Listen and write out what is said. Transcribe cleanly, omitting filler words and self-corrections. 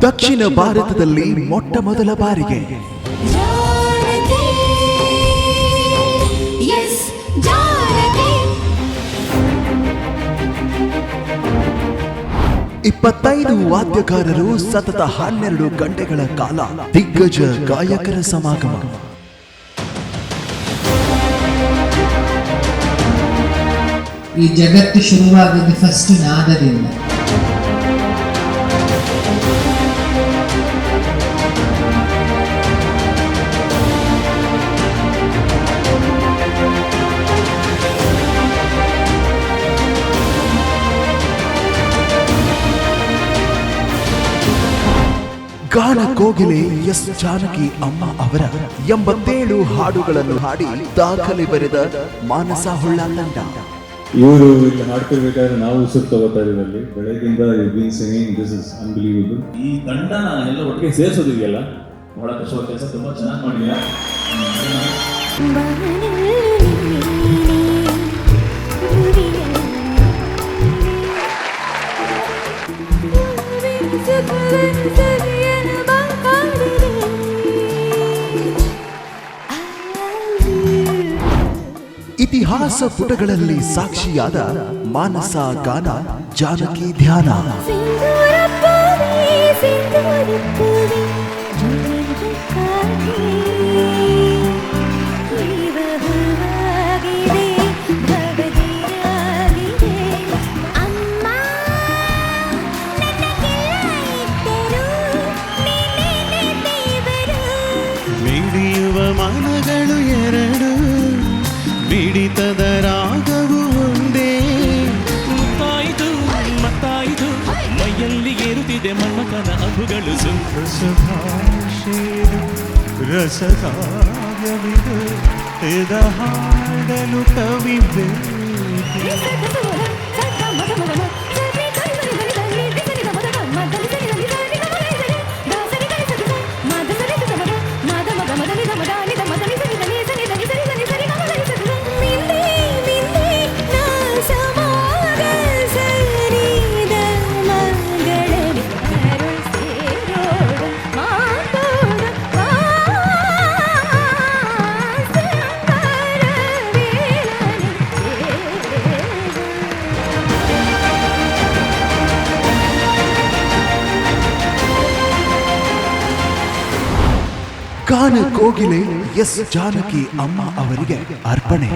ದಕ್ಷಿಣ ಭಾರತದಲ್ಲಿ ಮೊಟ್ಟ ಮೊದಲ ಬಾರಿಗೆ 25 ವಾದ್ಯಕಾರರು ಸತತ 12 ಗಂಟೆಗಳ ಕಾಲ ದಿಗ್ಗಜ ಗಾಯಕರ ಸಮಾಗಮ. ಈ ಜಗತ್ತು ಶುರುವಾಗಿದೆ ಫಸ್ಟ್ ನಾದದಿಂದ. ಗಾನ ಕೋಗಿಲೆ ಎಸ್ ಜಾನಕಿ ಅಮ್ಮ ಅವರ 87 ಹಾಡುಗಳನ್ನು ಹಾಡಿ ದಾಖಲೆ ಬರೆದ ಮಾನಸ ಹೊಳ್ಳ ತಂಡ. ಇವರು ಇಲ್ಲಿ ಹಾಡ್ತಿರ್ಬೇಕಾದ್ರೆ ನಾವು ಉಸಿರು ತಗೋತಾ ಇದ್ದೀವಿ. ಬೆಳಗ್ಗಿಂದ ಸಿಂಗಿಂಗ್, ದಿಸ್ ಇಸ್ ಅನ್ಬಿಲೀವಬಲ್. ಈ ತಂಡನ ಎಲ್ಲ ಒಟ್ಟಿಗೆ ಸೇರಿಸೋದಿದೆಯಲ್ಲ, ಬಹಳ ಕಷ್ಟವಾದ ಕೆಲಸ. ತುಂಬಾ ಚೆನ್ನಾಗಿ ಮಾಡಿದ್ದೀರಾ. ಇತಿಹಾಸ ಪುಟಗಳಲ್ಲಿ ಸಾಕ್ಷಿಯಾದ ಮಾನಸ ಗಾನ, ಜಾನಕಿ ಧ್ಯಾನ. ಮಿಡಿಯುವ ಮನಗಳು ಎರಡು, ಮಿಡಿತದ ರಾಗವು ಒಂದೇ. ಮುತ್ತಾಯಿತು ಮತ್ತಾಯಿತು, ಮೈಯಲ್ಲಿ ಏರುತ್ತಿದೆ ಮನ್ಮಥನ ಅಭುಗಳು. ರಸಕಾವ್ಯವಿದು ಇದ ಹಾಡಲು ಕವಿವೆ. ಗಾನ ಕೋಗಿಲೆ ಎಸ್ ಜಾನಕಿ ಅಮ್ಮ ಅವರಿಗೆ ಅರ್ಪಣೆ.